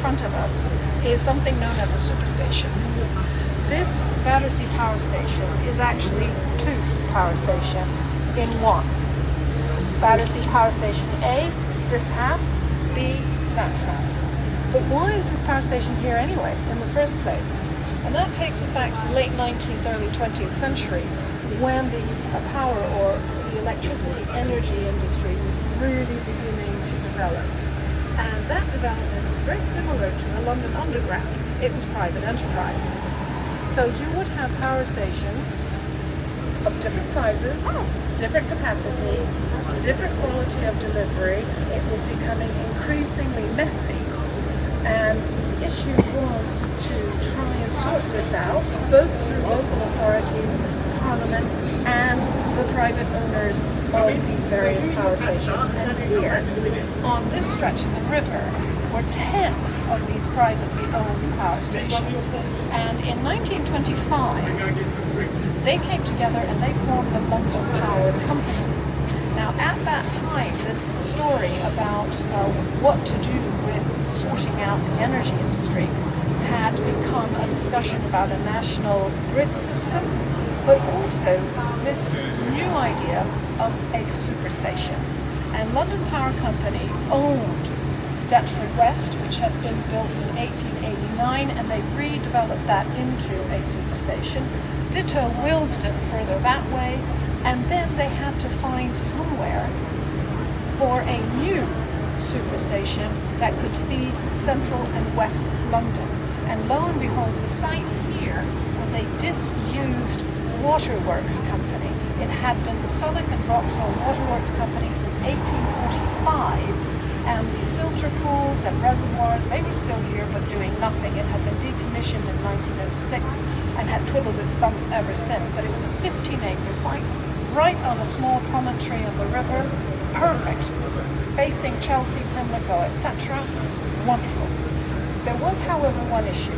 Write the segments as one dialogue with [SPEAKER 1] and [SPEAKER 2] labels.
[SPEAKER 1] front of us is something known as a superstation. This Battersea power station is actually two power stations in one. Battersea power station A, this half, B, that half. But why is this power station here anyway, in the first place? And that takes us back to the late 19th, early 20th century, when the power or the electricity energy industry was really beginning to develop. And that development was very similar to the London Underground. It was private enterprise. So you would have power stations of different sizes, different capacity, different quality of delivery. It was becoming increasingly messy. And the issue was to try and sort this out, both through local authorities, Parliament, and the private owners of these various power stations. And here, on this stretch of the river, were 10 of these privately owned power stations. And in 1925, they came together and they formed the London Power Company. Now, at that time, this story about what to do with sorting out the energy industry had become a discussion about a national grid system, but also this new idea of a superstation. And London Power Company owned Deptford West, which had been built in 1889, and they redeveloped that into a superstation. Ditto Willesden further that way, and then they had to find somewhere for a new superstation that could feed central and west London. And lo and behold, the site here was a disused waterworks company. It had been the Southwark and Vauxhall Waterworks Company since 1845, and the filter pools and reservoirs, they were still here but doing nothing. It had been decommissioned in 1906 and had twiddled its thumbs ever since, but it was a 15-acre site right on a small promontory of the river, perfect, facing Chelsea, Pimlico, etc. Wonderful. There was, however, one issue.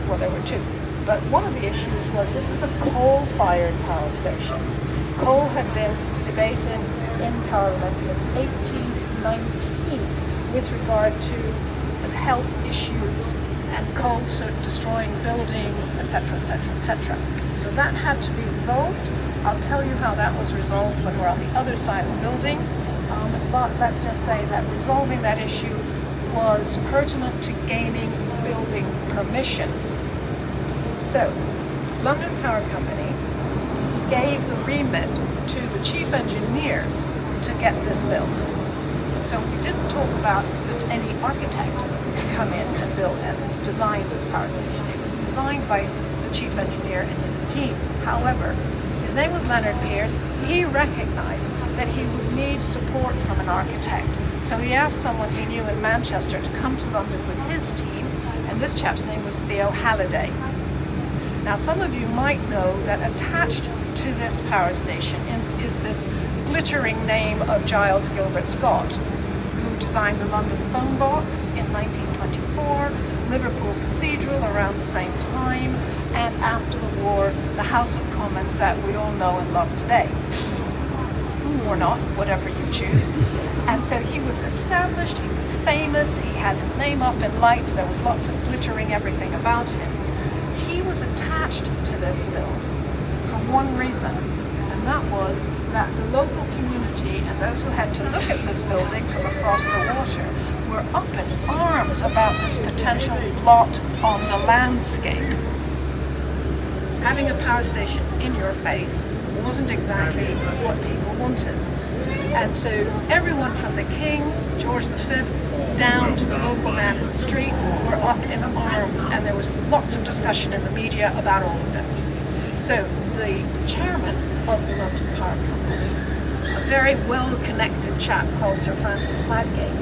[SPEAKER 1] Well, there were two. But one of the issues was this is a coal-fired power station. Coal had been debated in Parliament since 1819 with regard to health issues and coal soot destroying buildings, etc., etc., etc. So that had to be resolved. I'll tell you how that was resolved when we're on the other side of the building. But let's just say that resolving that issue was pertinent to gaining building permission. So, London Power Company gave the remit to the chief engineer to get this built. So we didn't talk about any architect to come in and build and design this power station. It was designed by the chief engineer and his team. However, his name was Leonard Pearce. He recognized that he would need support from an architect. So he asked someone he knew in Manchester to come to London with his team, and this chap's name was Theo Halliday. Now, some of you might know that attached to this power station is this glittering name of Giles Gilbert Scott, who designed the London phone box in 1924, Liverpool Cathedral around the same time, and after the war, the House of Commons that we all know and love today. Or not, whatever you choose. And so he was established, he was famous, he had his name up in lights, there was lots of glittering everything about him. He was attached to this build for one reason, and that was that the local community and those who had to look at this building from across the water were up in arms about this potential blot on the landscape. Having a power station in your face wasn't exactly what people wanted. And so everyone from the King, George V, down to the local man in the street were up in arms, and there was lots of discussion in the media about all of this. So the chairman of the London Power Company, a very well-connected chap called Sir Francis Fladgate,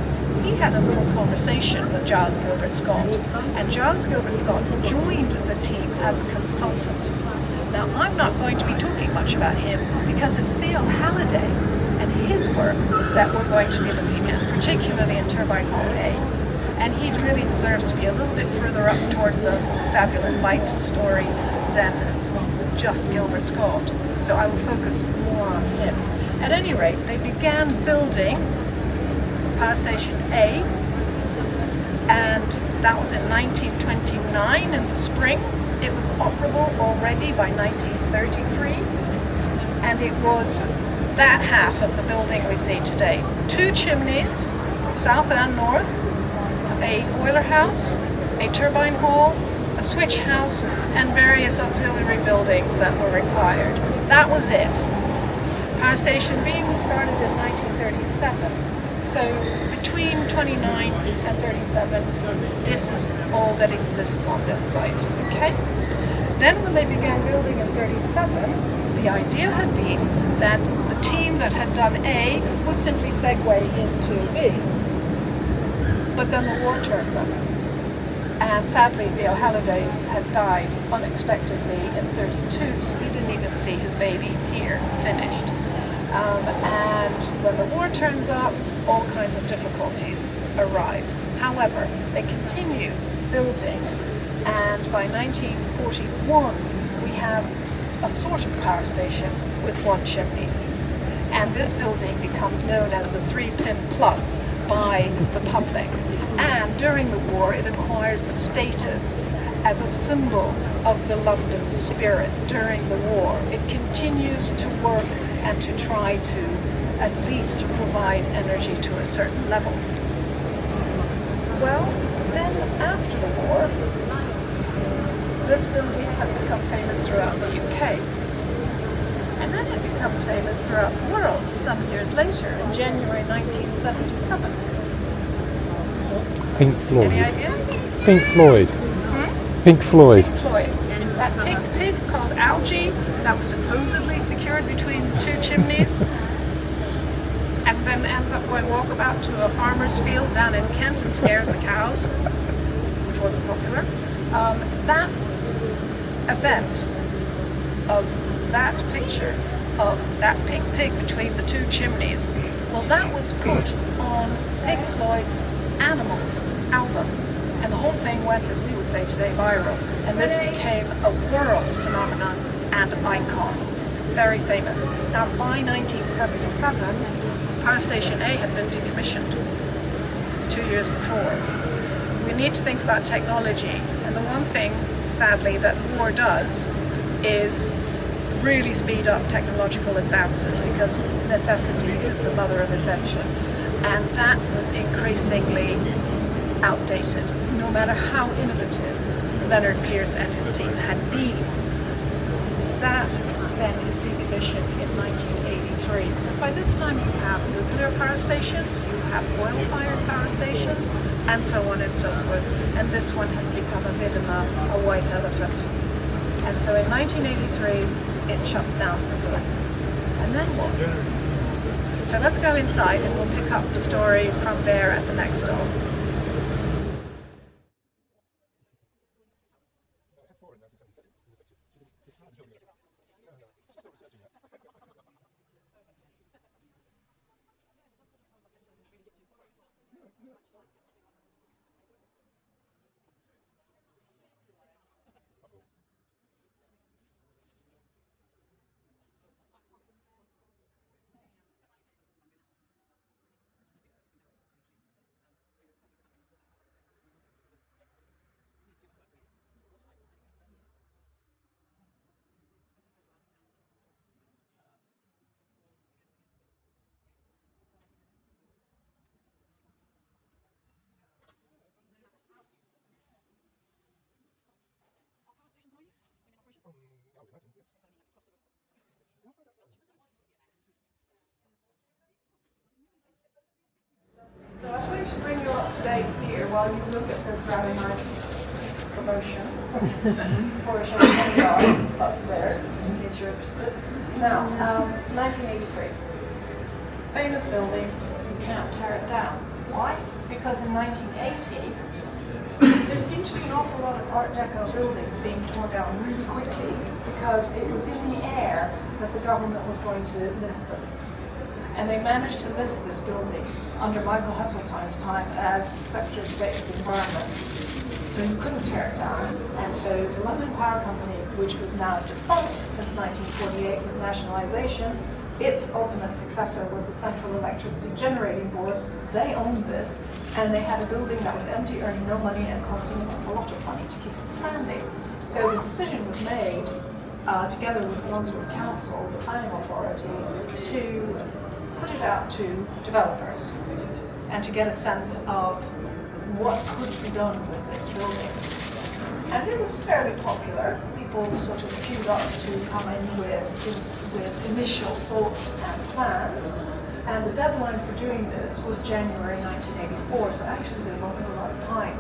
[SPEAKER 1] he had a little conversation with Giles Gilbert Scott, and Giles Gilbert Scott joined the team as consultant. Now, I'm not going to be talking much about him because it's Theo Halliday and his work that we're going to be looking at, particularly in Turbine Hall A. And he really deserves to be a little bit further up towards the Fabulous Lights story than just Gilbert Scott. So I will focus more on him. At any rate, they began building Power Station A, and That was in 1929 in the spring. It was operable already by 1933, and it was that half of the building we see today. 2 chimneys, south and north, a boiler house, a turbine hall, a switch house, and various auxiliary buildings that were required. That was it. Power Station B was started in 1937. So between 29 and 37, this is all that exists on this site, okay? Then when they began building in 37, the idea had been that the team that had done A would simply segue into B. But then the war turns up. And sadly, Theo Halliday had died unexpectedly in 32, so he didn't even see his baby here finished. And when the war turns up, all kinds of difficulties arrive. However, they continue building, and by 1941, we have a sort of power station with 1 chimney. And this building becomes known as the 3-pin plug by the public. And during the war, it acquires a status as a symbol of the London spirit during the war. It continues to work and to try to at least provide energy to a certain level. Well, then after the war, this building has become famous throughout the UK. And then it becomes famous throughout the world some years later, in January 1977.
[SPEAKER 2] Pink Floyd.
[SPEAKER 1] Any ideas?
[SPEAKER 2] Pink Floyd. Pink Floyd.
[SPEAKER 1] Pink Floyd. That pig called Algie that was supposedly secured between 2 chimneys and then ends up going walkabout to a farmer's field down in Kent and scares the cows, which wasn't popular. That event of that picture of that pink pig between the 2 chimneys, well, that was put on Pink Floyd's Animals album. And the whole thing went, as we would say today, viral. And this became a world phenomenon and icon. Very famous. Now, by 1977, Power Station A had been decommissioned 2 years before. We need to think about technology. And the one thing, sadly, that war does is really speed up technological advances, because necessity is the mother of invention. And that was increasingly outdated, no matter how innovative Leonard Pearce and his team had been. That then is decommissioned in 1983, because by this time you have nuclear power stations, you have oil-fired power stations, and so on and so forth. And this one has become a bit of a white elephant. And so in 1983, it shuts down for good. And then what? So let's go inside and we'll pick up the story from there at the next stall. So I'm going to bring you up to date here while you look at this rather nice piece of promotion for a champagne bar upstairs, in case you're interested. Now, 1983. Famous building, you can't tear it down. Why? Because in 1980, there seemed to be an awful lot of Art Deco buildings being torn down really quickly, because it was in the air that the government was going to list them. And they managed to list this building under Michael Heseltine's time as Secretary of State for the Environment. So you couldn't tear it down. And so the London Power Company, which was now defunct since 1948 with nationalisation, its ultimate successor was the Central Electricity Generating Board. They owned this, And they had a building that was empty, earning no money and costing a lot of money to keep it standing. So the decision was made, together with Wandsworth Council, the planning authority, to put it out to developers and to get a sense of what could be done with this building. And it was fairly popular. People sort of queued up to come in with initial thoughts and plans. And the deadline for doing this was January 1984, so actually there wasn't a lot of time.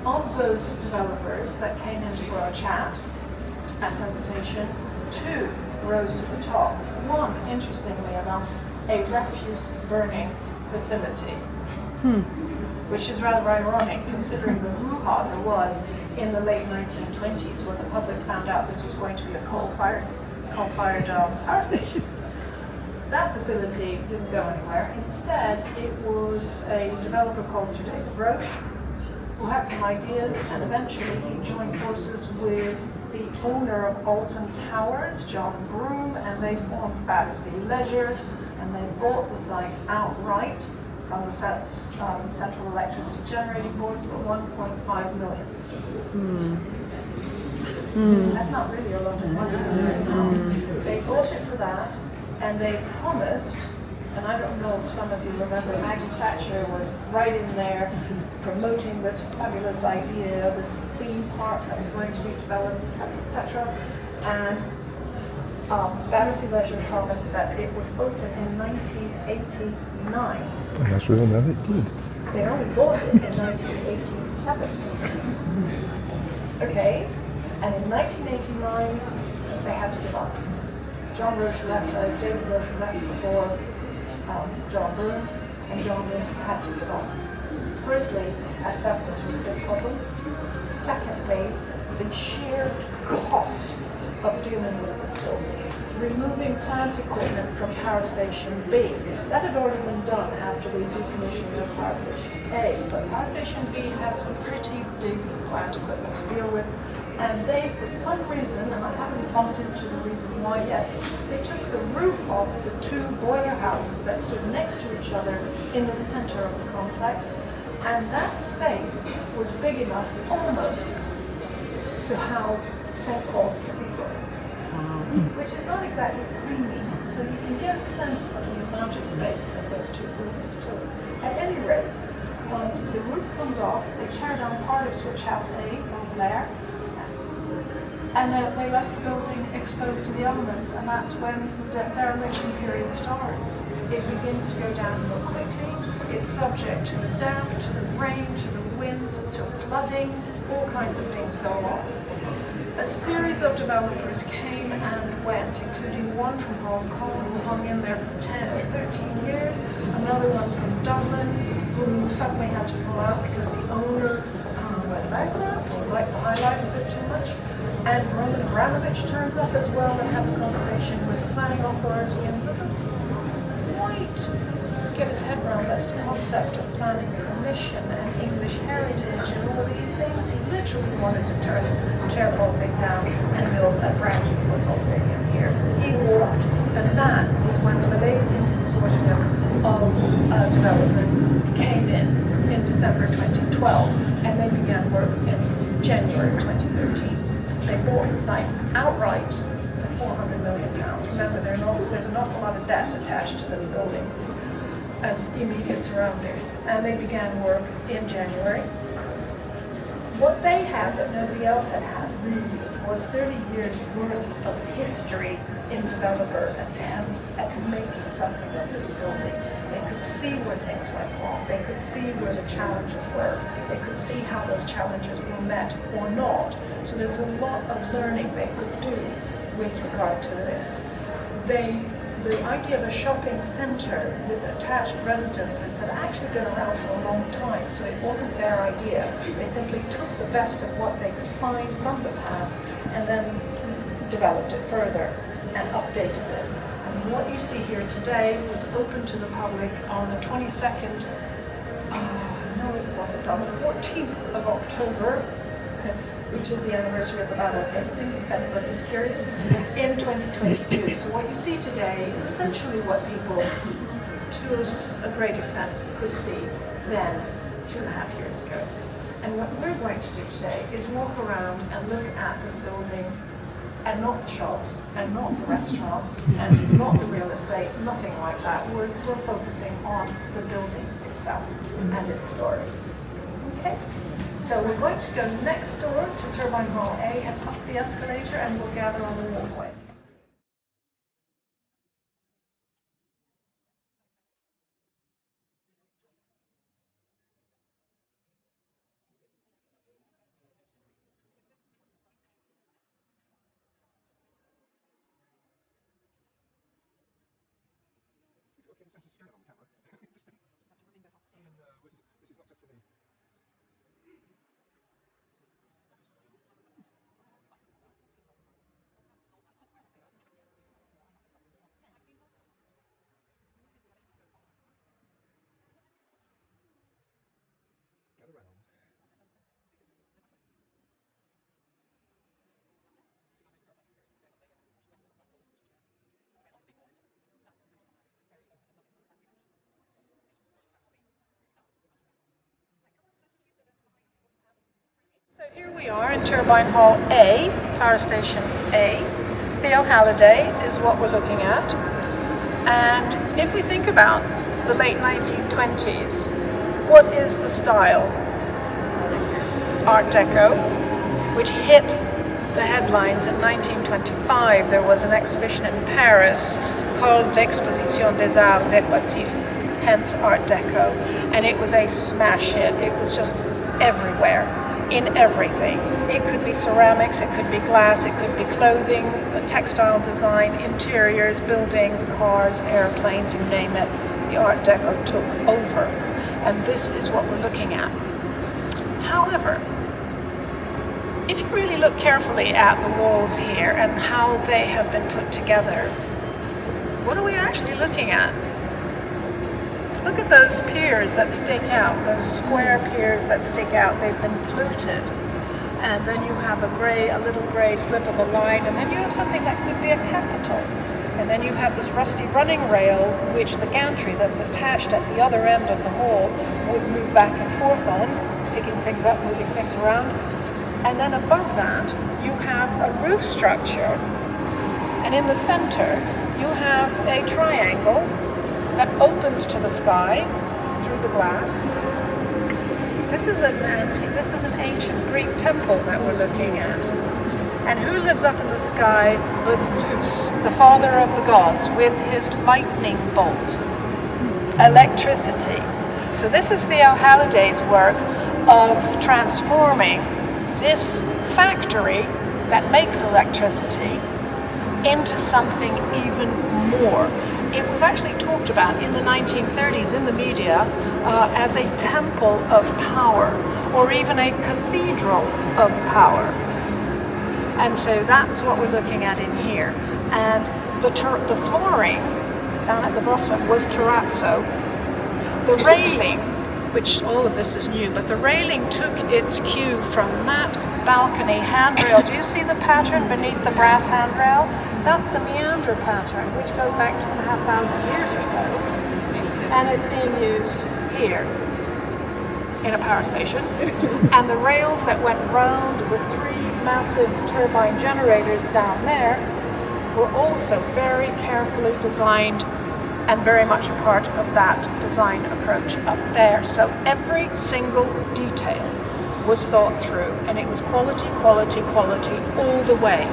[SPEAKER 1] Of those developers that came in for a chat and presentation, 2 rose to the top. One, interestingly enough, a refuse burning facility, which is rather ironic considering the hoo-ha there was in the late 1920s when the public found out this was going to be a coal-fired power station. That facility didn't go anywhere. Instead, it was a developer called Sir David Roche who had some ideas, and eventually he joined forces with the owner of Alton Towers, John Broome, and they formed Battersea Leisure, and they bought the site outright from the Central Electricity Generating Board for $1.5 million. That's not really a lot of money. They bought it for that, and they promised, and I don't know if some of you remember, Maggie Thatcher was right in there promoting this fabulous idea, this theme park that was going to be developed, etc. And Battersea Leisure promised that it would open in 1989.
[SPEAKER 2] And as we all know, it did.
[SPEAKER 1] They only bought it in 1987. Okay, and in 1989, they had to give up. John Roche left, David Roche left before John Broome, and John Broome had to give up. Firstly, asbestos was a big problem. Secondly, the sheer cost of dealing with this building. Removing plant equipment from Power Station B. That had already been done after the decommissioning of Power Station A, but Power Station B had some pretty big plant equipment to deal with. And they, for some reason, and I haven't bumped into the reason why yet, they took the roof off the 2 boiler houses that stood next to each other in the center of the complex. And that space was big enough almost to house St. Paul's Cathedral, which is not exactly tiny. So you can get a sense of the amount of space that those 2 buildings took. At any rate, the roof comes off, they tear down part of Switch House A over there, and they left the building exposed to the elements, and that's when the dereliction period starts. It begins to go down more quickly. It's subject to the damp, to the rain, to the winds, to flooding. All kinds of things go on. A series of developers came and went, including one from Hong Kong who hung in there for 10 or 13 years, another one from Dublin who suddenly had to pull out because the owner went bankrupt, he liked the high life a bit too much. And Roman Abramovich turns up as well and has a conversation with the planning authority and doesn't quite get his head around this concept of planning permission and English heritage and all these things. He literally wanted to tear the whole thing down and build a brand new football stadium here. He walked, and that was when the Malaysian consortium of developers came in December 2012, and they began work in January 2013. They bought the site outright for £400 million. Remember, there's an awful lot of debt attached to this building as immediate surroundings, and they began work in January. What they had that nobody else had really was 30 years worth of history in developer attempts at making something of this building. They could see where things went wrong. They could see where the challenges were. They could see how those challenges were met or not. So there was a lot of learning they could do with regard to this. The idea of a shopping center with attached residences had actually been around for a long time, so it wasn't their idea. They simply took the best of what they could find from the past and then developed it further and updated it. And what you see here today was open to the public on the 22nd, no it wasn't, on the 14th of October, which is the anniversary of the Battle of Hastings, if anybody's curious, in 2022. So what you see today is essentially what people, to a great extent, could see then 2.5 years ago. And what we're going to do today is walk around and look at this building, and not the shops, and not the restaurants, and not the real estate, nothing like that. We're focusing on the building itself and its story. Okay? So we're going to go next door to Turbine Hall A and up the escalator, and we'll gather on the walkway. So here we are in Turbine Hall A, Power Station A. Theo Halliday is what we're looking at. And if we think about the late 1920s, what is the style? Art Deco, which hit the headlines in 1925. There was an exhibition in Paris called Exposition des Arts Décoratifs, hence Art Deco. And it was a smash hit. It was just everywhere, in everything. It could be ceramics, it could be glass, it could be clothing, textile design, interiors, buildings, cars, airplanes, you name it. The Art Deco took over. And this is what we're looking at. However, if you really look carefully at the walls here and how they have been put together, what are we actually looking at? Look at those piers that stick out, those square piers that stick out. They've been fluted. And then you have a little grey slip of a line, and then you have something that could be a capital. And then you have this rusty running rail, which the gantry that's attached at the other end of the hall would move back and forth on, picking things up, moving things around. And then above that, you have a roof structure. And in the center, you have a triangle that opens to the sky through the glass. This is an ancient Greek temple that we're looking at. And who lives up in the sky but Zeus, the father of the gods, with his lightning bolt? Electricity. So this is Theo Halliday's work of transforming this factory that makes electricity into something even more. It was actually talked about in the 1930s in the media as a temple of power, or even a cathedral of power. And so that's what we're looking at in here. And the flooring down at the bottom was terrazzo. The railing, which all of this is new, but the railing took its cue from that balcony handrail. Do you see the pattern beneath the brass handrail? That's the meander pattern, which goes back 2,500 years or so. And it's being used here in a power station. And the rails that went round the 3 massive turbine generators down there were also very carefully designed and very much a part of that design approach up there. So every single detail was thought through, and it was quality, quality, quality all the way.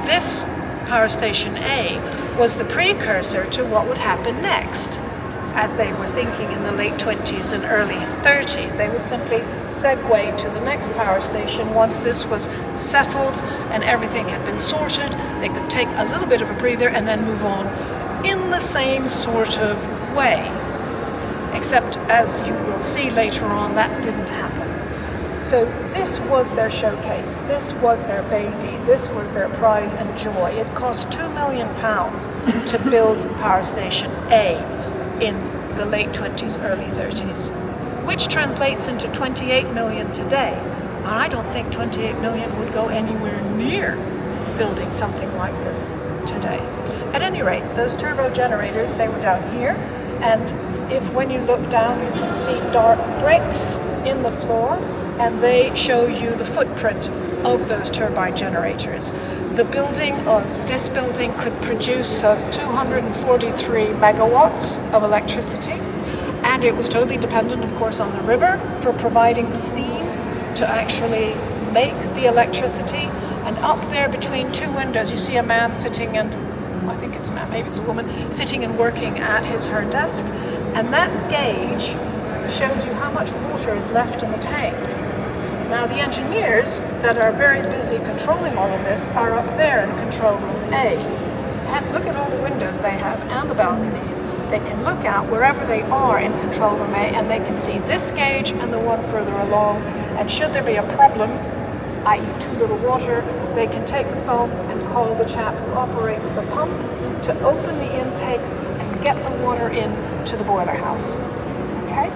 [SPEAKER 1] This Power Station A was the precursor to what would happen next. As they were thinking in the late 20s and early 30s, they would simply segue to the next power station once this was settled and everything had been sorted. They could take a little bit of a breather and then move on in the same sort of way. Except, as you will see later on, that didn't happen. So this was their showcase, this was their baby, this was their pride and joy. It cost £2 million to build Power Station A in the late 20s, early 30s, which translates into 28 million today. And I don't think 28 million would go anywhere near building something like this today. At any rate, those turbo generators, they were down here, And if when you look down, you can see dark bricks in the floor, and they show you the footprint of those turbine generators. The building, this building could produce 243 megawatts of electricity, and it was totally dependent, of course, on the river for providing the steam to actually make the electricity. And up there between two windows, you see a man sitting, and I think it's a man, maybe it's a woman, sitting and working at her desk. And that gauge shows you how much water is left in the tanks. Now the engineers that are very busy controlling all of this are up there in control room A. And look at all the windows they have and the balconies. They can look out wherever they are in control room A, and they can see this gauge and the one further along. And should there be a problem, i.e. too little water, they can take the phone and call the chap who operates the pump to open the intakes and get the water in to the boiler house. Okay?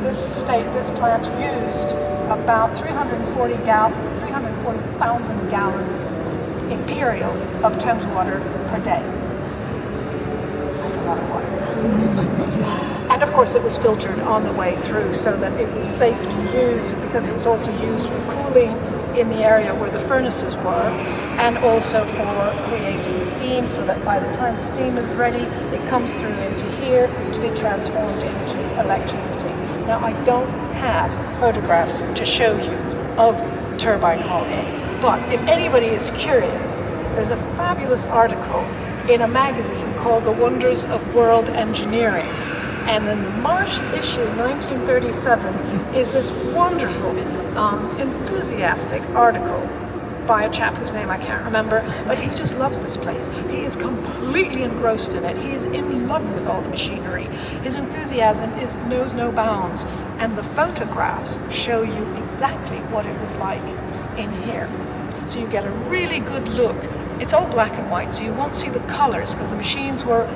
[SPEAKER 1] This plant used about 340,000 gallons imperial of Thames water per day. That's a lot of water. And of course it was filtered on the way through so that it was safe to use, because it was also used for cooling in the area where the furnaces were, and also for creating steam, so that by the time the steam is ready, it comes through into here to be transformed into electricity. Now I don't have photographs to show you of Turbine Hall A, but if anybody is curious, there's a fabulous article in a magazine called The Wonders of World Engineering. And in the March issue, 1937, is this wonderful, enthusiastic article by a chap whose name I can't remember, but he just loves this place. He is completely engrossed in it. He is in love with all the machinery. His enthusiasm knows no bounds, and the photographs show you exactly what it was like in here. So you get a really good look. It's all black and white, so you won't see the colors, because the machines were,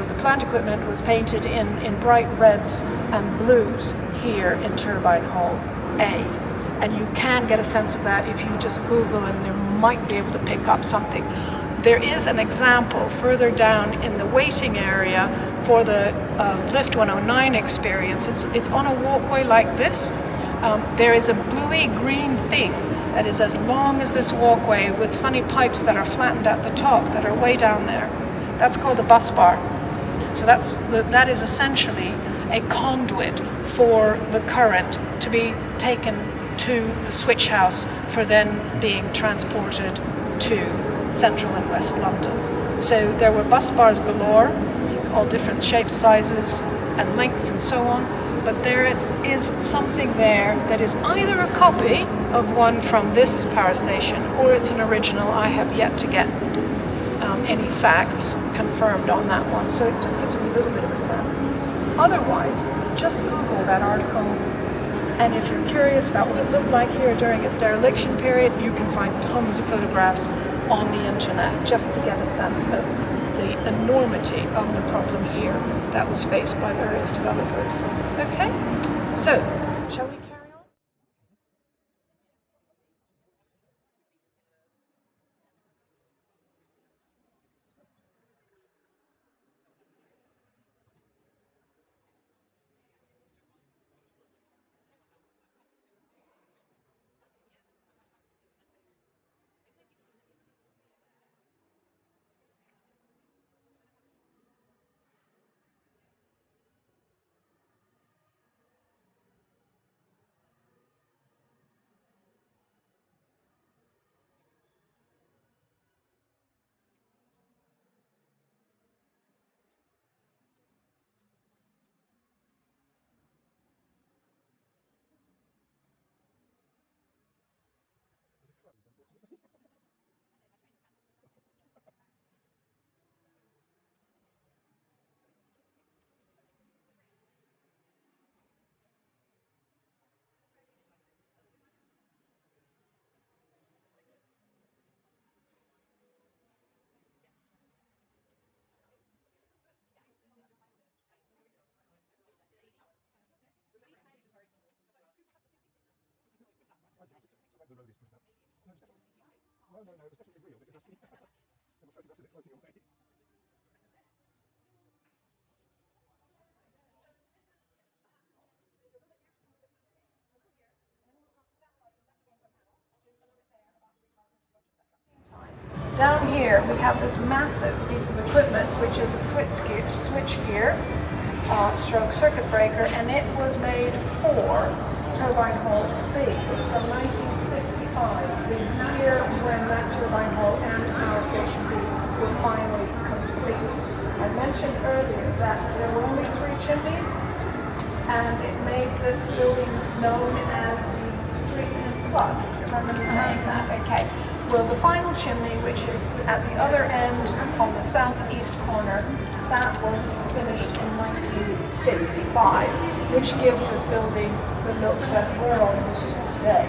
[SPEAKER 1] the plant equipment was painted in bright reds and blues here in Turbine Hall A. And you can get a sense of that if you just Google, and you might be able to pick up something. There is an example further down in the waiting area for the Lift 109 experience. It's on a walkway like this. There is a bluey green thing that is as long as this walkway, with funny pipes that are flattened at the top that are way down there. That's called a bus bar. So that is essentially a conduit for the current to be taken to the switch house for then being transported to central and west London. So there were bus bars galore, all different shapes, sizes and lengths and so on, but there is something there that is either a copy of one from this power station, or it's an original. I have yet to get any facts confirmed on that one, so it just gives you a little bit of a sense. Otherwise, just Google that article, and if you're curious about what it looked like here during its dereliction period, you can find tons of photographs on the internet just to get a sense of the enormity of the problem here that was faced by various developers. Okay, so shall we carry on? Down here we have this massive piece of equipment, which is a switch gear, stroke circuit breaker, and it was made for turbine hall B. It's from 1955, the year when that turbine hall and power station B were finally complete. I mentioned earlier that there were only 3 chimneys, and it made this building known as the 3-pin plug. Remember me saying that? Okay. Well, the final chimney, which is at the other end on the southeast corner, that was finished in 1955, which gives this building the look that we're all used to today.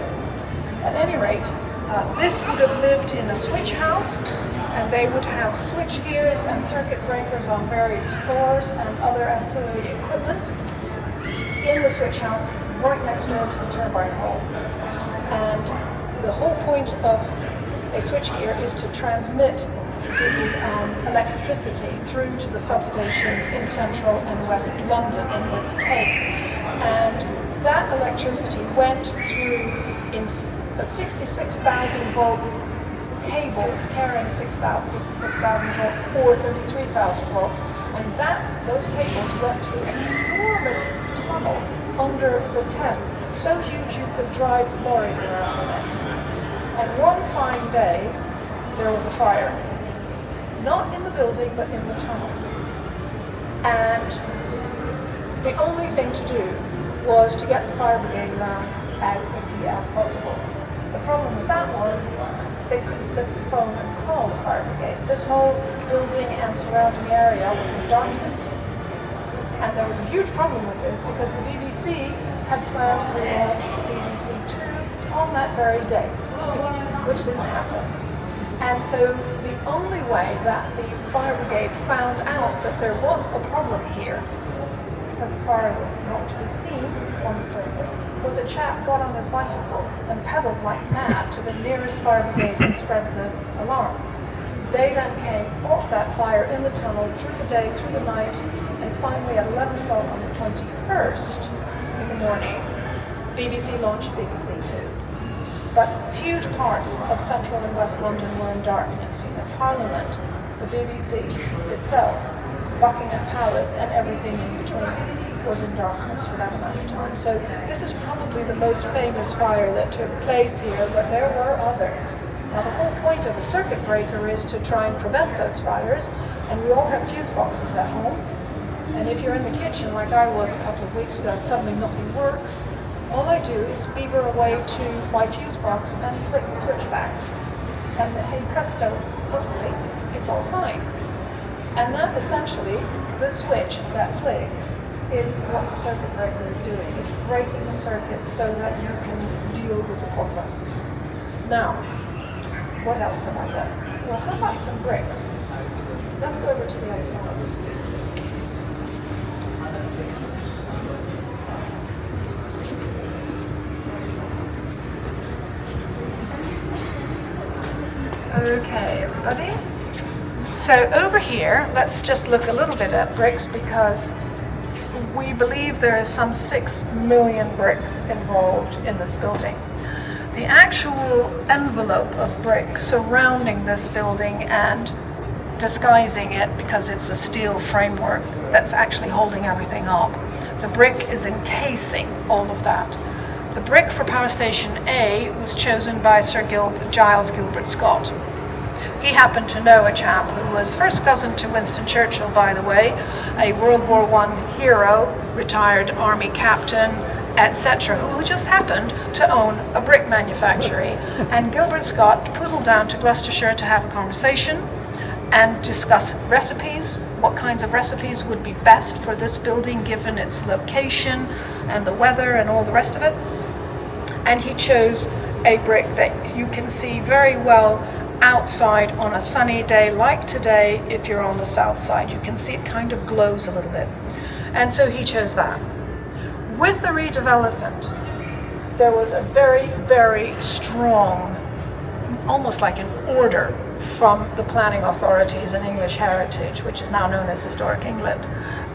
[SPEAKER 1] At any rate, this would have lived in a switch house, and they would have switch gears and circuit breakers on various floors and other ancillary equipment in the switch house right next door to the turbine hall. And the whole point of a switchgear is to transmit the electricity through to the substations in central and west London in this case. And that electricity went through in 66,000 volts cables carrying 66,000 volts or 33,000 volts. And those cables went through an enormous tunnel under the Thames, so huge you could drive lorries around in it. And one fine day, there was a fire. Not in the building, but in the tunnel. And the only thing to do was to get the fire brigade around as quickly as possible. The problem with that was they couldn't lift the phone and call the fire brigade. This whole building and surrounding area was in darkness. And there was a huge problem with this because the BBC had planned to launch BBC Two on that very day, which didn't happen. And so the only way that the fire brigade found out that there was a problem here, because the fire was not to be seen on the surface, was a chap got on his bicycle and pedaled like mad to the nearest fire brigade and spread the alarm. They then came, fought that fire in the tunnel through the day, through the night, and finally at 11 o'clock on the 21st in the morning, BBC launched BBC Two. But huge parts of central and west London were in darkness. You know, Parliament, the BBC itself, Buckingham Palace, and everything in between was in darkness for that amount of time. So this is probably the most famous fire that took place here, but there were others. Now the whole point of a circuit breaker is to try and prevent those fires, and we all have fuse boxes at home. And if you're in the kitchen like I was a couple of weeks ago and suddenly nothing works, all I do is beaver away to my fuse box and flick the switch back. And hey presto, hopefully it's all fine. And that essentially, the switch that flicks, is what the circuit breaker is doing. It's breaking the circuit so that you can deal with the problem. Now, what else have I got? Well, how about some bricks? Let's go over to the other side. Okay, everybody. So over here, let's just look a little bit at bricks because we believe there is some 6 million bricks involved in this building. The actual envelope of brick surrounding this building and disguising it because it's a steel framework that's actually holding everything up. The brick is encasing all of that. The brick for Power Station A was chosen by Sir Giles Gilbert Scott. He happened to know a chap who was first cousin to Winston Churchill, by the way, a World War I hero, retired army captain, etc., who just happened to own a brick manufactory. And Gilbert Scott poodled down to Gloucestershire to have a conversation and discuss recipes, what kinds of recipes would be best for this building given its location and the weather and all the rest of it. And he chose a brick that you can see very well outside on a sunny day like today. If you're on the south side, you can see it kind of glows a little bit. And so he chose that. With the redevelopment, there was a very, very strong, almost like an order from the planning authorities and English Heritage, which is now known as Historic England,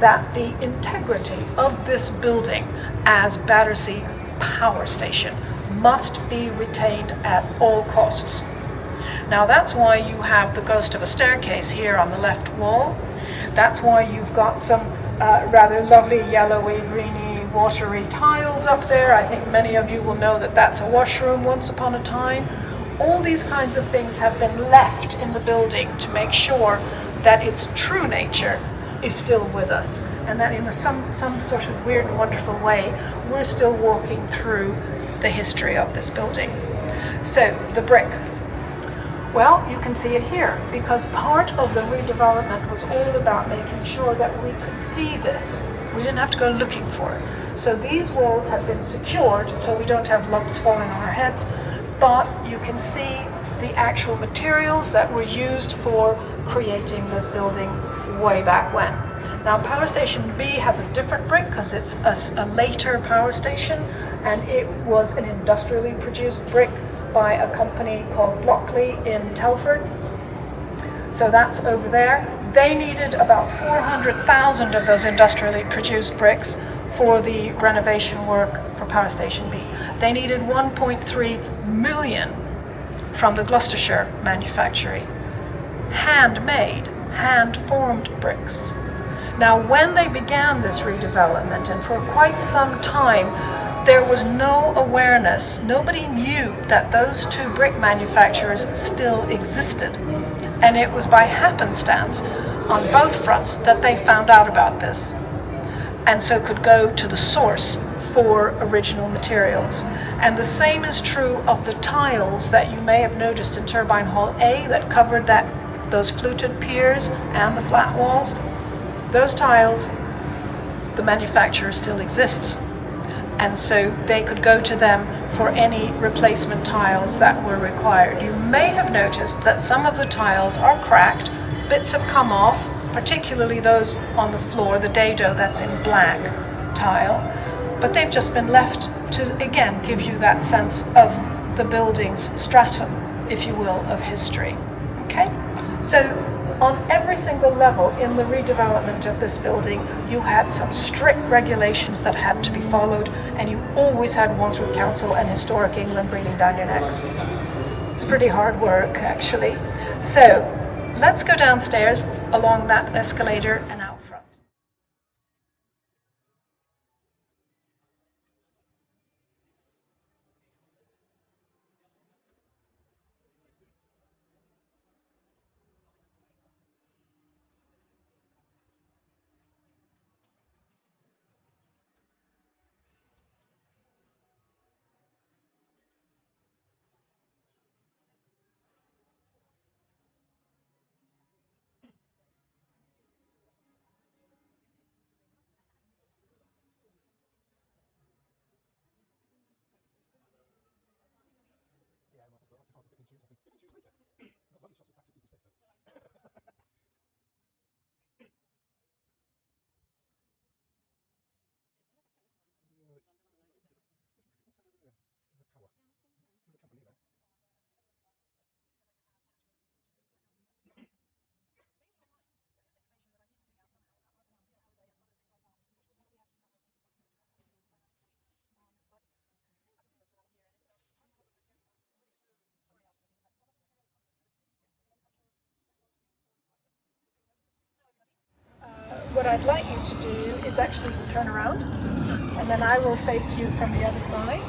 [SPEAKER 1] that the integrity of this building as Battersea Power Station must be retained at all costs. Now that's why you have the ghost of a staircase here on the left wall. That's why you've got some rather lovely yellowy, greeny, watery tiles up there. I think many of you will know that that's a washroom once upon a time. All these kinds of things have been left in the building to make sure that its true nature is still with us, and that in some sort of weird and wonderful way, we're still walking through the history of this building. So, the brick. Well, you can see it here, because part of the redevelopment was all about making sure that we could see this. We didn't have to go looking for it. So these walls have been secured so we don't have lumps falling on our heads, but you can see the actual materials that were used for creating this building way back when. Now, Power Station B has a different brick because it's a later power station, and it was an industrially produced brick by a company called Blockley in Telford. So that's over there. They needed about 400,000 of those industrially produced bricks for the renovation work for Power Station B. They needed 1.3 million from the Gloucestershire manufactory. Handmade, hand-formed bricks. Now, when they began this redevelopment, and for quite some time, there was no awareness. Nobody knew that those two brick manufacturers still existed. And it was by happenstance on both fronts that they found out about this, and so could go to the source for original materials. And the same is true of the tiles that you may have noticed in Turbine Hall A that covered those fluted piers and the flat walls. Those tiles, the manufacturer still exists, and so they could go to them for any replacement tiles that were required. You may have noticed that some of the tiles are cracked, bits have come off, particularly those on the floor, the dado that's in black tile, but they've just been left to, again, give you that sense of the building's stratum, if you will, of history. Okay? So, on every single level in the redevelopment of this building, you had some strict regulations that had to be followed, and you always had Wandsworth Council and Historic England breathing down your necks. It's pretty hard work, actually. So, let's go downstairs along that escalator and out front. What I'd like you to do is actually turn around, and then I will face you from the other side.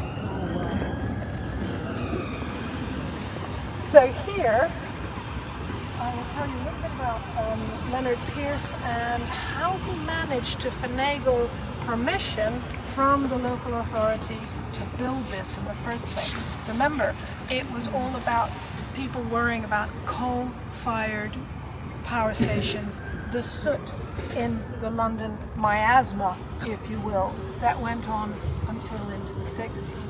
[SPEAKER 1] So here, I will tell you a little bit about Leonard Pearce and how he managed to finagle permission from the local authority to build this in the first place. Remember, it was all about people worrying about coal-fired power stations, the soot in the London miasma, if you will, that went on until into the 60s.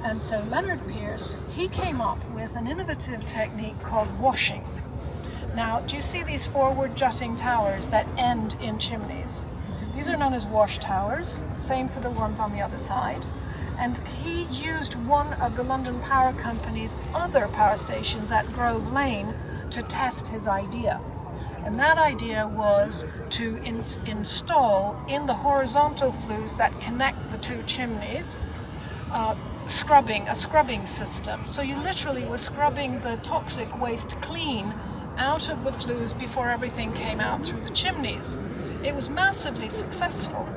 [SPEAKER 1] And so Leonard Pearce, he came up with an innovative technique called washing. Now, do you see these forward jutting towers that end in chimneys? These are known as wash towers, same for the ones on the other side. And he used one of the London Power Company's other power stations at Grove Lane to test his idea. And that idea was to install in the horizontal flues that connect the two chimneys a scrubbing system. So you literally were scrubbing the toxic waste clean out of the flues before everything came out through the chimneys. It was massively successful.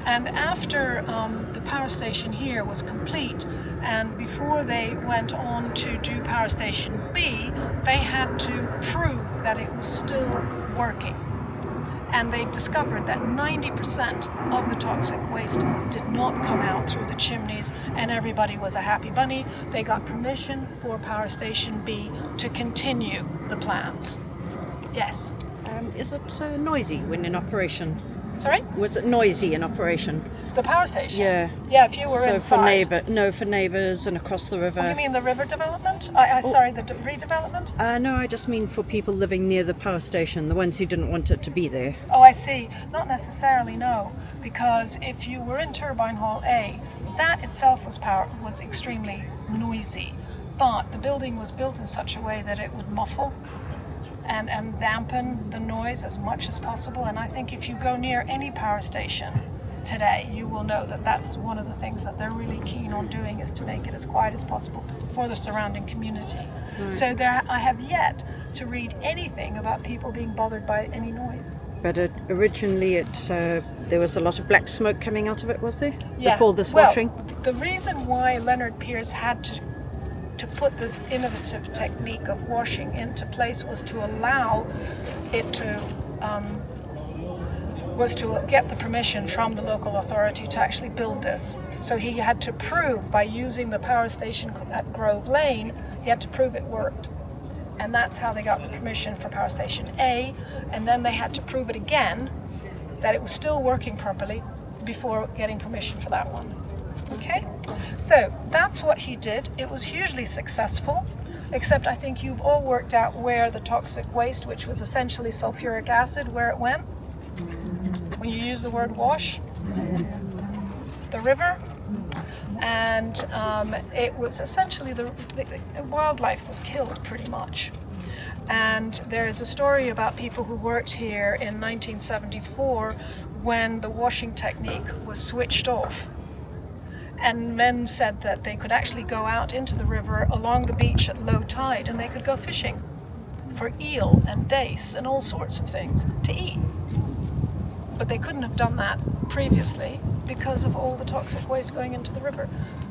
[SPEAKER 1] And after the power station here was complete, and before they went on to do power station B, they had to prove that it was still working. And they discovered that 90% of the toxic waste did not come out through the chimneys, and everybody was a happy bunny. They got permission for power station B to continue the plans. Yes.
[SPEAKER 3] Is it noisy when in operation?
[SPEAKER 1] Sorry?
[SPEAKER 3] Was it noisy in operation?
[SPEAKER 1] The power station?
[SPEAKER 3] Yeah.
[SPEAKER 1] Yeah, if you were
[SPEAKER 3] So
[SPEAKER 1] inside.
[SPEAKER 3] for neighbours and across the river.
[SPEAKER 1] Oh, you mean the river development? Sorry, the redevelopment?
[SPEAKER 3] No, I just mean for people living near the power station, the ones who didn't want it to be there.
[SPEAKER 1] Oh, I see. Not necessarily, no. Because if you were in Turbine Hall A, that itself was extremely noisy. But the building was built in such a way that it would muffle and dampen the noise as much as possible. And I think if you go near any power station today, you will know that that's one of the things that they're really keen on doing, is to make it as quiet as possible for the surrounding community.
[SPEAKER 3] Right.
[SPEAKER 1] So I have yet to read anything about people being bothered by any noise.
[SPEAKER 3] But originally there was a lot of black smoke coming out of it, was there?
[SPEAKER 1] Yeah.
[SPEAKER 3] Before this
[SPEAKER 1] Well,
[SPEAKER 3] washing?
[SPEAKER 1] The reason why Leonard Pierce had to put this innovative technique of washing into place was to allow it to get the permission from the local authority to actually build this. So he had to prove, by using the power station at Grove Lane, he had to prove it worked. And that's how they got the permission for power station A, and then they had to prove it again, that it was still working properly, before getting permission for that one. Okay, so that's what he did. It was hugely successful, except I think you've all worked out where the toxic waste, which was essentially sulfuric acid, where it went when you use the word wash. The river. And it was essentially the wildlife was killed pretty much. And there's a story about people who worked here in 1974 when the washing technique was switched off. And men said that they could actually go out into the river along the beach at low tide, and they could go fishing for eel and dace and all sorts of things to eat. But they couldn't have done that previously because of all the toxic waste going into the river.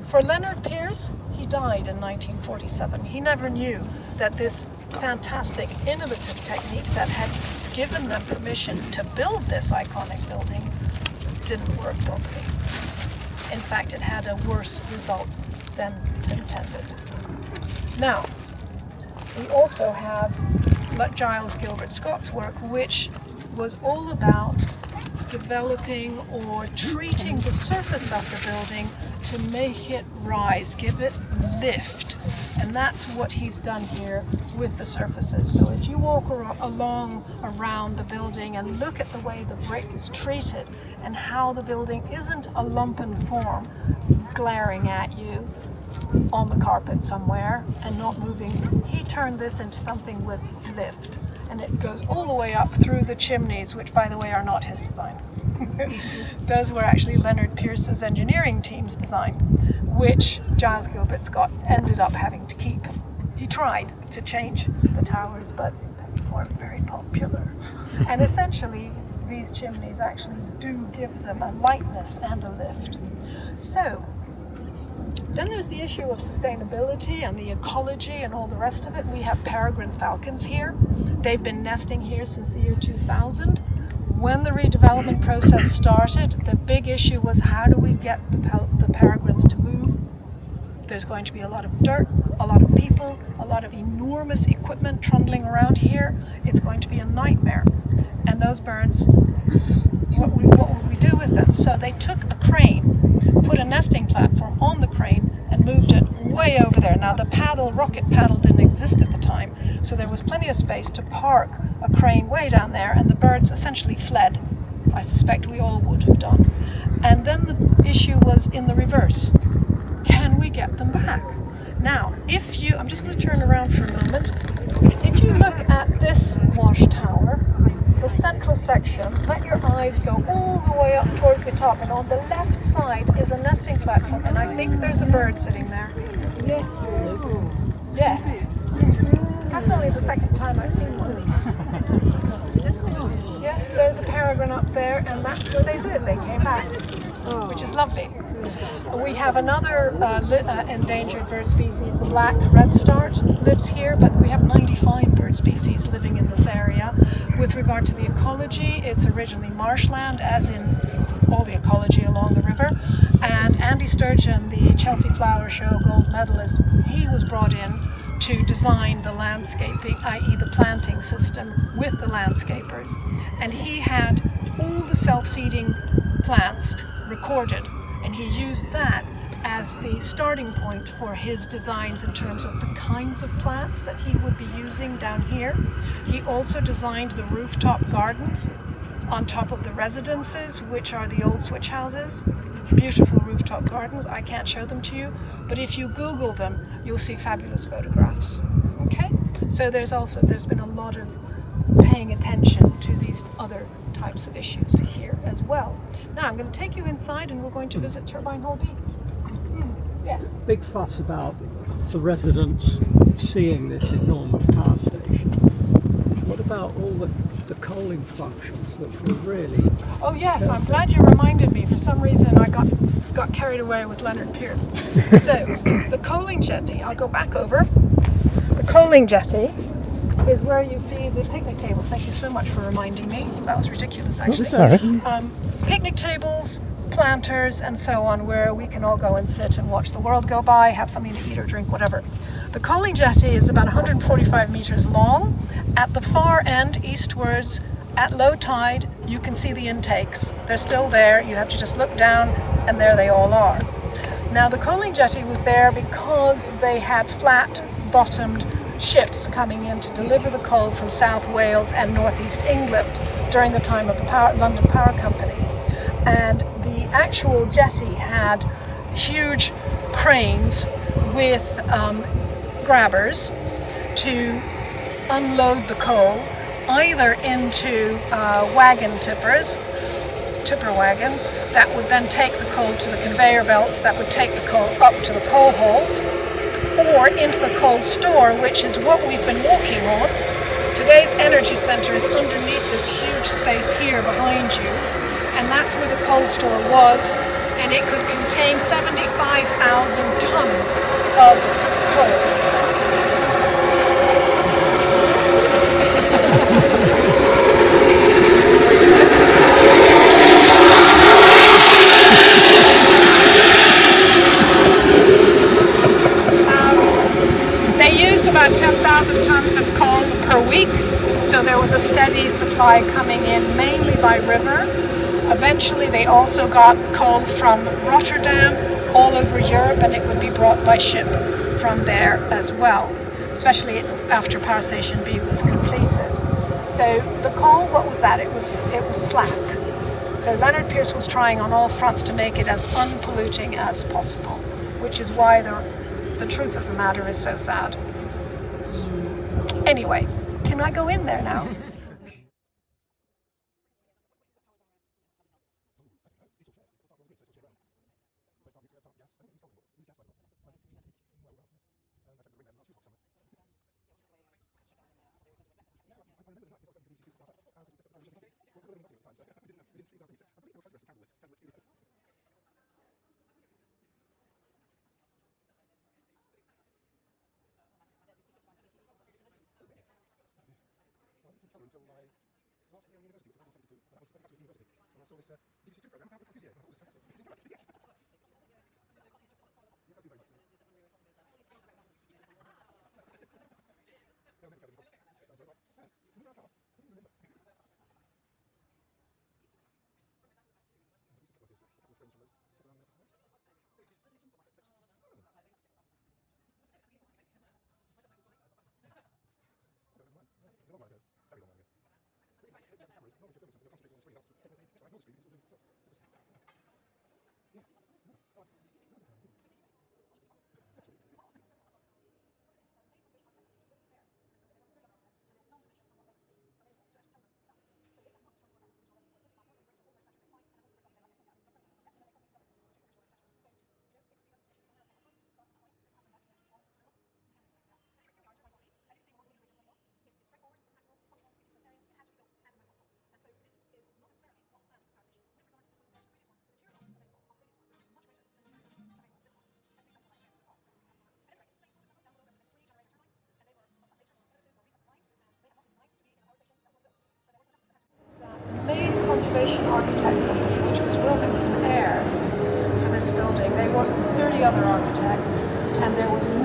[SPEAKER 1] For Leonard Pierce, he died in 1947. He never knew that this fantastic, innovative technique that had given them permission to build this iconic building didn't work properly. In fact, it had a worse result than intended. Now, we also have Giles Gilbert Scott's work, which was all about developing or treating the surface of the building to make it rise, give it lift. And that's what he's done here with the surfaces. So if you walk around the building and look at the way the brick is treated and how the building isn't a lumpen form glaring at you on the carpet somewhere and not moving, he turned this into something with lift. And it goes all the way up through the chimneys, which, by the way, are not his design. Those were actually Leonard Pierce's engineering team's design, which Giles Gilbert Scott ended up having to keep. He tried to change the towers, but they weren't very popular. And essentially, these chimneys actually do give them a lightness and a lift. So, then there's the issue of sustainability and the ecology and all the rest of it. We have peregrine falcons here. They've been nesting here since the year 2000. When the redevelopment process started, the big issue was, how do we get the peregrines to move? There's going to be a lot of dirt, a lot of people, a lot of enormous equipment trundling around here. It's going to be a nightmare. And those birds, what would we do with them? So they took a crane, put a nesting platform on the crane, and moved it way over there. Now the rocket paddle didn't exist at the time, so there was plenty of space to park a crane way down there, and the birds essentially fled. I suspect we all would have done. And then the issue was in the reverse. Can we get them back? Now, I'm just going to turn around for a moment. If you look at this watchtower, the central section, let your eyes go all the way up towards the top, and on the left side is a nesting platform, and I think there's a bird sitting there.
[SPEAKER 4] Yes.
[SPEAKER 1] Yes. That's only the second time I've seen one. Yes, there's a peregrine up there, and that's where they live. They came back, which is lovely. We have another endangered bird species, the black redstart, lives here, but we have 95 bird species living in this area. With regard to the ecology, it's originally marshland, as in all the ecology along the river. And Andy Sturgeon, the Chelsea Flower Show gold medalist, he was brought in to design the landscaping, i.e. the planting system, with the landscapers. And he had all the self-seeding plants recorded, and he used that as the starting point for his designs in terms of the kinds of plants that he would be using down here. He also designed the rooftop gardens on top of the residences, which are the old switch houses. Beautiful rooftop gardens. I can't show them to you, but if you Google them, you'll see fabulous photographs. Okay? So there's been a lot of paying attention to these other types of issues here as well. Now I'm going to take you inside and we're going to visit Turbine Hall B. Yes.
[SPEAKER 4] Big fuss about the residents seeing this enormous power station. What about all the coaling functions, which were really...
[SPEAKER 1] Oh yes, I'm glad you reminded me. For some reason I got carried away with Leonard Pierce. So, the coaling jetty, I'll go back over. The coaling jetty is where you see the picnic tables. Thank you so much for reminding me. That was ridiculous, actually.
[SPEAKER 2] Sorry.
[SPEAKER 1] Picnic tables, planters, and so on, where we can all go and sit and watch the world go by, have something to eat or drink, whatever. The coaling jetty is about 145 meters long. At the far end, eastwards, at low tide, you can see the intakes. They're still there. You have to just look down, and there they all are. Now, the coaling jetty was there because they had flat-bottomed ships coming in to deliver the coal from South Wales and Northeast England during the time of the London Power Company. And the actual jetty had huge cranes with grabbers to unload the coal either into tipper wagons that would then take the coal to the conveyor belts that would take the coal up to the coal holes, or into the coal store, which is what we've been walking on. Today's energy centre is underneath this huge space here behind you, and that's where the coal store was, and it could contain 75,000 tons of coal. About 10,000 tons of coal per week, so there was a steady supply coming in mainly by river. Eventually they also got coal from Rotterdam all over Europe, and it would be brought by ship from there as well, especially after Power Station B was completed. So the coal, what was that? It was slack. So Leonard Pierce was trying on all fronts to make it as unpolluting as possible, which is why the truth of the matter is so sad. Anyway, can I go in there now?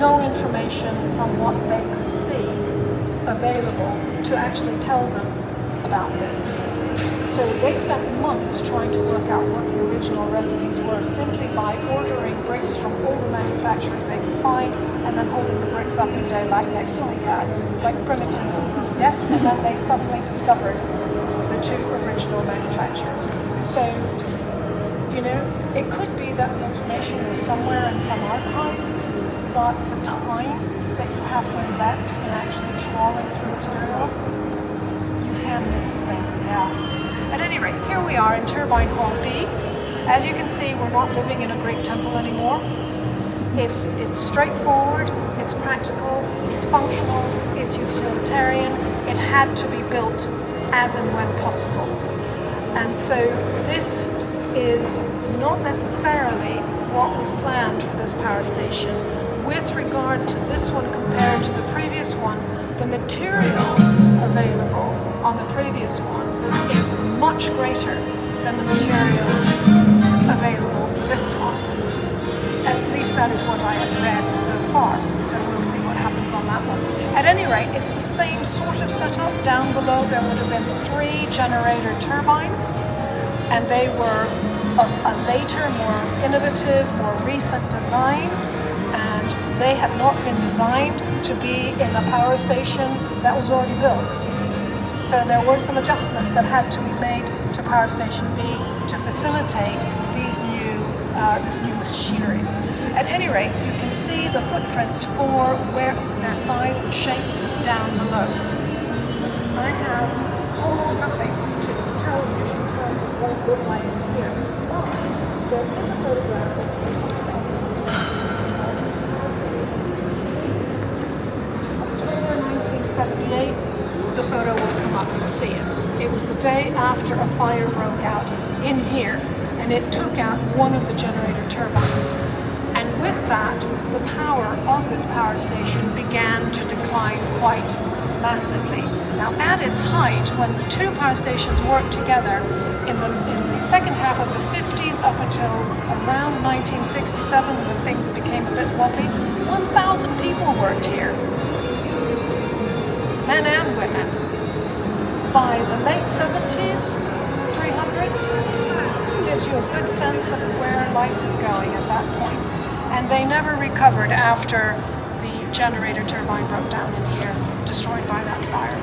[SPEAKER 1] no information from what they could see available to actually tell them about this. So they spent months trying to work out what the original recipes were, simply by ordering bricks from all the manufacturers they could find and then holding the bricks up in daylight next to the ads, like primitive. Yes, and then they suddenly discovered the two original manufacturers. So, you know, it could be that the information was somewhere in some archive, but the time that you have to invest in actually trawling through material, you can miss things, yeah. At any rate, here we are in Turbine Hall B. As you can see, we're not living in a Greek temple anymore. It's straightforward, it's practical, it's functional, it's utilitarian. It had to be built as and when possible. And so this is not necessarily what was planned for this power station. With regard to this one compared to the previous one, the material available on the previous one is much greater than the material available for this one. At least that is what I have read so far, so we'll see what happens on that one. At any rate, it's the same sort of setup. Down below there would have been 3 generator turbines, and they were of a later, more innovative, more recent design, and they had not been designed to be in a power station that was already built. So there were some adjustments that had to be made to Power Station B to facilitate this new machinery. At any rate, you can see the footprints for where their size and shape down below. I have almost nothing to tell you in terms of what it looked like here, but there is a photograph of October 1978. The photo will come up, you'll see it. It was the day after a fire broke out in here, and it took out one of the generator turbines. And with that, the power of this power station began to decline quite massively. Now, at its height, when the two power stations worked together in the second half of the 50s up until around 1967, when things became a bit wobbly, 1,000 people worked here. Men and women. By the late 70s, 300, gives you a good sense of where life is going at that point. And they never recovered after the generator turbine broke down in here, destroyed by that fire.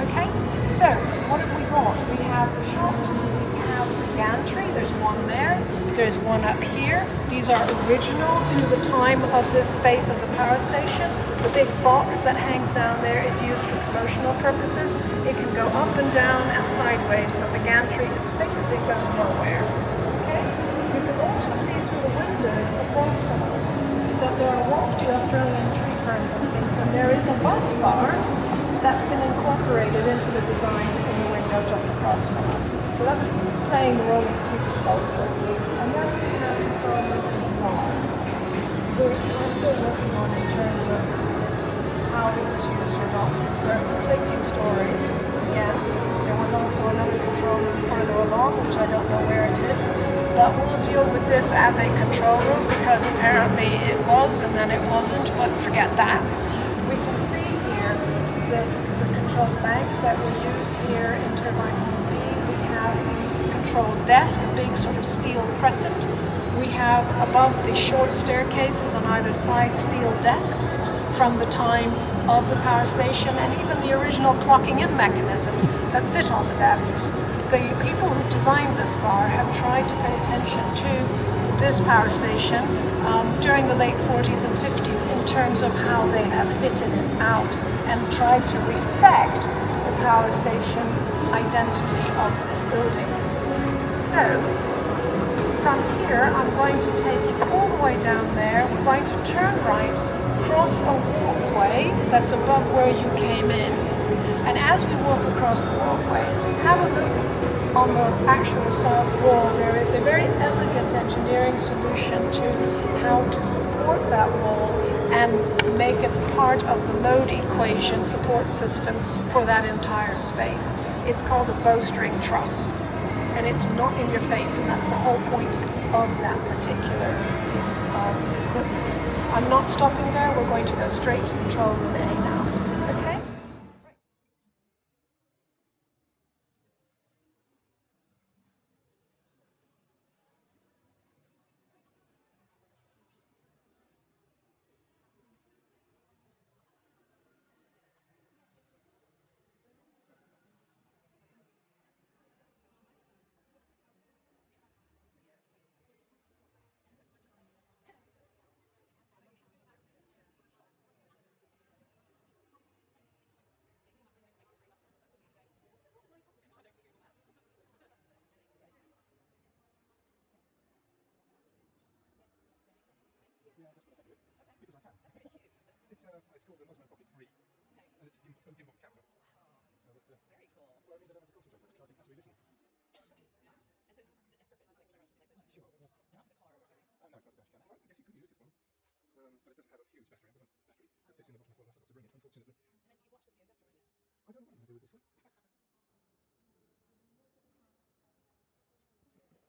[SPEAKER 1] Okay, so what have we got? We have shops, we have the gantry, there's one there, there's one up here. These are original to the time of this space as a power station. The big box that hangs down there is used for promotional purposes. It can go up and down and sideways, but the gantry is fixed, it goes nowhere. Okay? You can also see through the windows across from us that there are lofty Australian tree ferns and things, and there is a bus bar that's been incorporated into the design in the window just across from us. So that's playing the role of a piece of sculpture. And then we have the bar, which I'm still working on in terms of how it was used or not. There are conflicting stories. Again, there was also another control room further along, which I don't know where it is. But we'll deal with this as a control room because apparently it was and then it wasn't, but forget that. We can see here that the control banks that were used here in Turbine Hall B, we have the control desk, a big sort of steel crescent. We have above the short staircases on either side steel desks from the time of the power station, and even the original clocking in mechanisms that sit on the desks. The people who designed this bar have tried to pay attention to this power station during the late 40s and 50s in terms of how they have fitted it out and tried to respect the power station identity of this building. So, from here, I'm going to take you all the way down there. We're going to turn right, cross a walkway that's above where you came in. And as we walk across the walkway, have a look on the actual side wall. There is a very elegant engineering solution to how to support that wall and make it part of the load equation support system for that entire space. It's called a bowstring truss. And it's not in your face, and that's the whole point of that particular piece of equipment. I'm not stopping there. We're going to go straight to control room A now. Okay?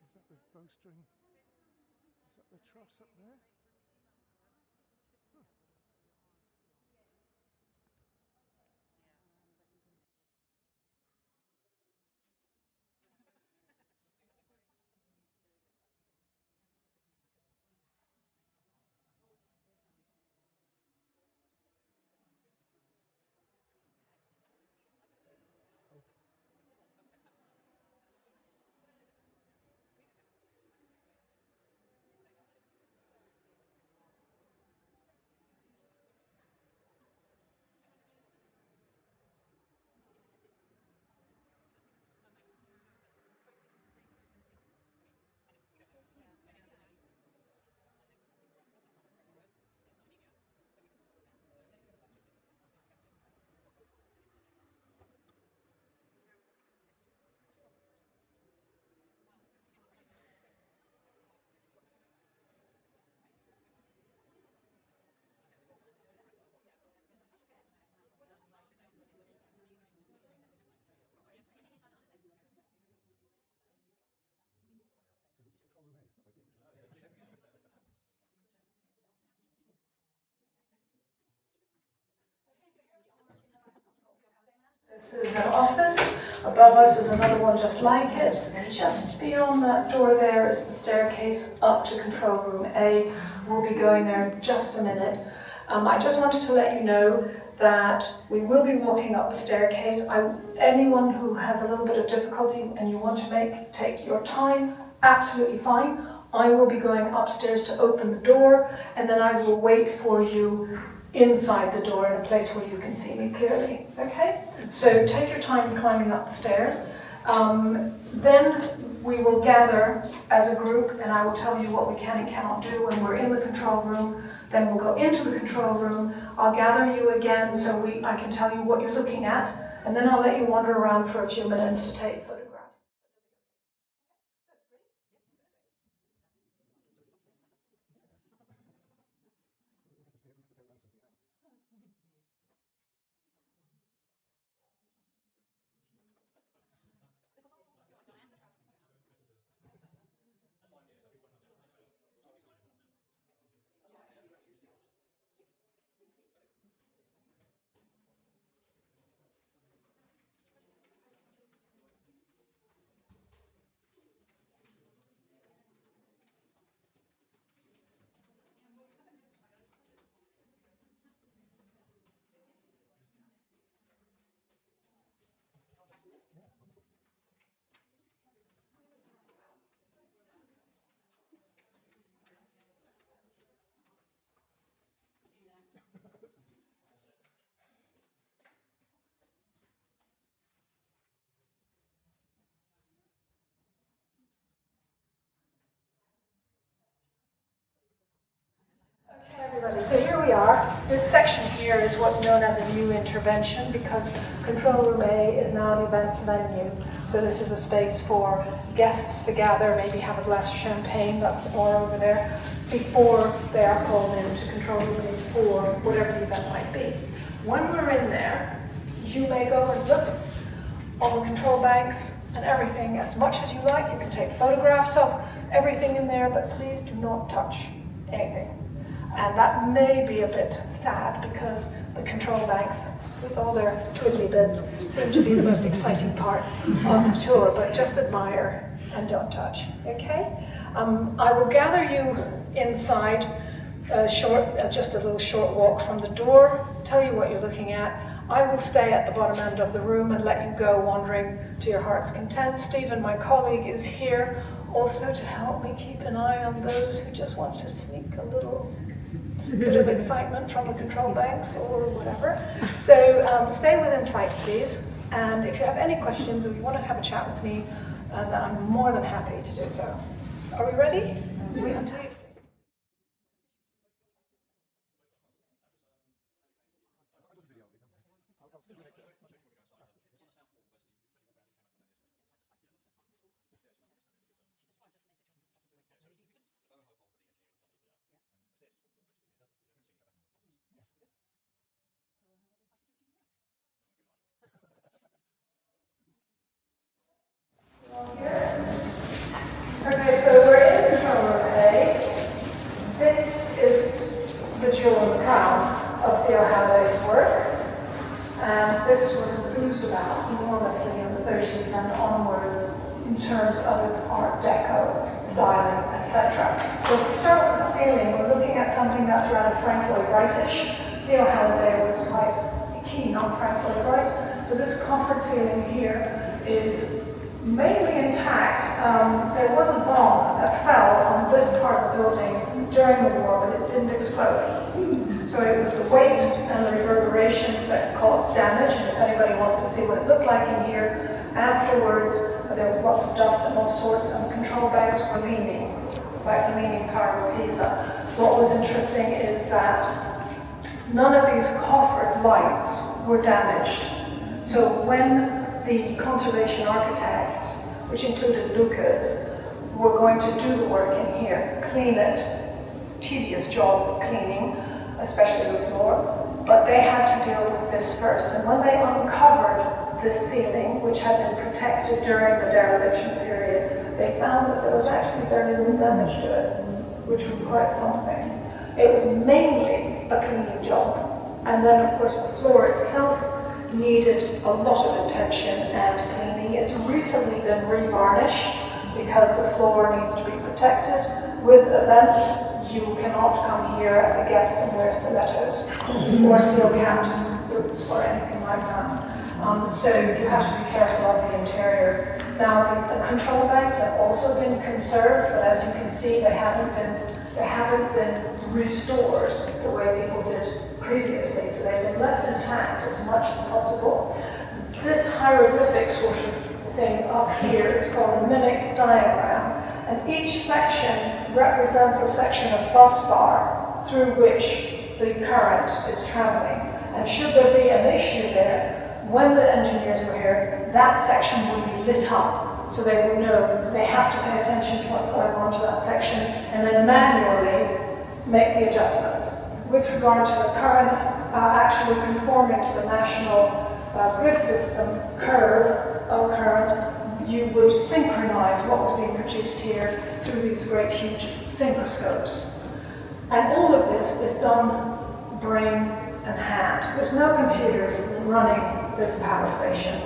[SPEAKER 2] Is that the bowstring? Is that the truss up there?
[SPEAKER 1] This is an office. Above us is another one just like it. Just beyond that door there is the staircase up to control room A. We'll be going there in just a minute. I just wanted to let you know that we will be walking up the staircase. Anyone who has a little bit of difficulty and you want to take your time, absolutely fine. I will be going upstairs to open the door, and then I will wait for you inside the door in a place where you can see me clearly, okay? So take your time climbing up the stairs. Then we will gather as a group, and I will tell you what we can and cannot do when we're in the control room. Then we'll go into the control room. I'll gather you again so I can tell you what you're looking at, and then I'll let you wander around for a few minutes to take photographs. Everybody, so here we are. This section here is what's known as a new intervention because control room A is now an events venue. So this is a space for guests to gather, maybe have a glass of champagne, that's the bar over there, before they are called into control room A for whatever the event might be. When we're in there, you may go and look on the control banks and everything as much as you like. You can take photographs of everything in there, but please do not touch anything. And that may be a bit sad because the control banks, with all their twiddly bits, seem to be the most exciting part of the tour, but just admire and don't touch, okay? I will gather you inside, just a little short walk from the door, tell you what you're looking at. I will stay at the bottom end of the room and let you go wandering to your heart's content. Stephen, my colleague, is here also to help me keep an eye on those who just want to sneak a little bit of excitement from the control banks or whatever. So stay within sight, please. And if you have any questions or you want to have a chat with me, then I'm more than happy to do so. Are we ready? Wait until you... Okay, so we're in control room A. This is the jewel in the crown of Theo Halliday's work, and this was enthused about enormously in the 30s and onwards in terms of its Art Deco styling, etc. So if we start with the ceiling, we're looking at something that's rather Frank Lloyd Wright-ish. Theo Halliday was quite keen on Frank Lloyd Wright. So this coffered ceiling here is mainly intact. There was a bomb that fell on this part of the building during the war, but it didn't explode. So it was the weight and the reverberations that caused damage, and if anybody wants to see what it looked like in here, afterwards there was lots of dust and all sorts, and the control banks were leaning, like the leaning tower of Pisa. What was interesting is that none of these coffered lights were damaged. So when the conservation architects, which included Lucas, were going to do the work in here, clean it, tedious job cleaning, especially the floor, but they had to deal with this first. And when they uncovered this ceiling, which had been protected during the dereliction period, they found that there was actually very little damage to it, which was quite something. It was mainly a cleaning job. And then, of course, the floor itself needed a lot of attention and cleaning. It's recently been revarnished because the floor needs to be protected. With events, you cannot come here as a guest and wear stilettos or steel-capped boots or anything like that. So you have to be careful of the interior. Now, the control banks have also been conserved, but as you can see, they haven't been restored the way people did previously, so they've been left intact as much as possible. This hieroglyphic sort of thing up here is called a mimic diagram, and each section represents a section of bus bar through which the current is traveling. And should there be an issue there, when the engineers were here, that section would be lit up, so they would know they have to pay attention to what's going on to that section, and then manually make the adjustments. With regard to the current, actually conforming to the national grid system curve of current, you would synchronize what was being produced here through these great huge synchroscopes. And all of this is done brain and hand. There's no computers running this power station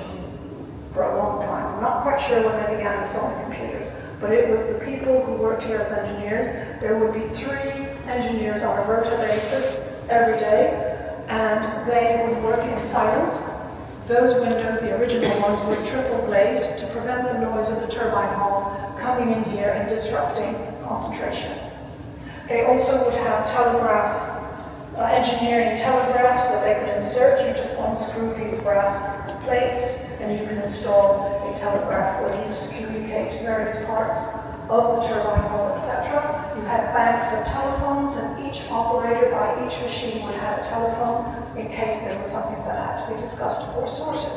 [SPEAKER 1] for a long time. I'm not quite sure when they began installing computers, but it was the people who worked here as engineers. There would be 3 engineers on a rota basis every day, and they would work in silence. Those windows, the original ones, were triple glazed to prevent the noise of the turbine hall coming in here and disrupting concentration. They also would have engineering telegraphs that they could insert. You just unscrew these brass plates and you can install a telegraph or used to communicate to various parts of the turbine hall, etc. You had banks of telephones, and each operator by each machine would have a telephone in case there was something that had to be discussed or sorted.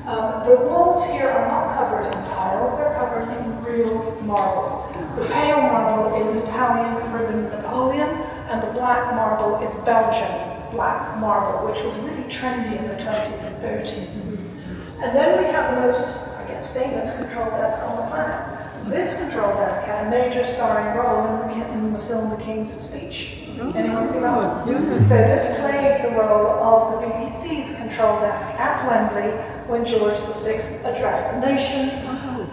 [SPEAKER 1] The walls here are not covered in tiles, they're covered in real marble. The pale marble is Italian ribbon Napoleon, and the black marble is Belgian black marble, which was really trendy in the 20s and 30s. And then we have the most, I guess, famous control desk on the planet. This control desk had a major starring role in the film The King's Speech. Anyone see that one? So this played the role of the BBC's control desk at Wembley when George VI addressed the nation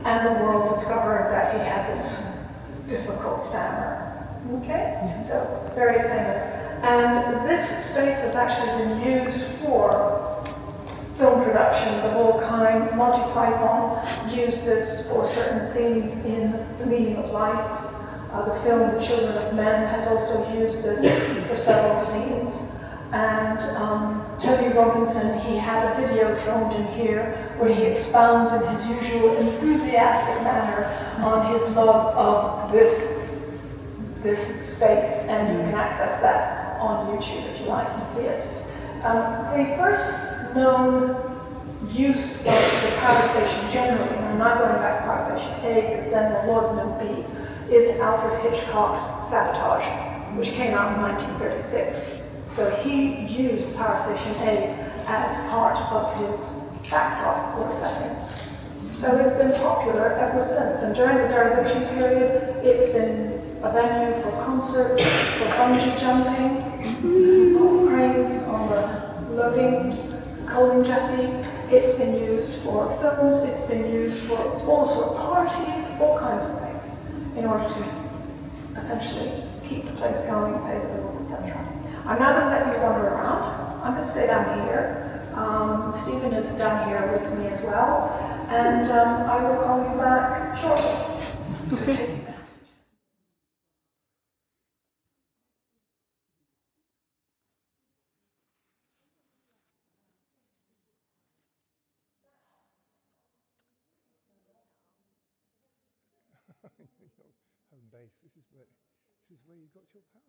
[SPEAKER 1] and the world discovered that he had this difficult stammer. Okay? So, very famous. And this space has actually been used for film productions of all kinds. Monty Python used this for certain scenes in The Meaning of Life. The film The Children of Men has also used this for several scenes. And Tony Robinson, he had a video filmed in here where he expounds in his usual enthusiastic manner on his love of this space, and you can access that on YouTube if you like and see it. The first known use of the power station generally, and I'm not going back to power station A because then there was no B, is Alfred Hitchcock's Sabotage, which came out in 1936. So he used power station A as part of his backdrop or settings. So it's been popular ever since, and during the dereliction period, it's been a venue for concerts, for bungee jumping, off cranes on the loading coaling jetty. It's been used for films, it's been used for all sorts of parties, all kinds of things, in order to essentially keep the place going, pay the bills, etc. I'm now going to let you wander around. I'm going to stay down here. Stephen is down here with me as well, and I will call you back shortly. So take that.
[SPEAKER 2] Your home base. This is where you got your power.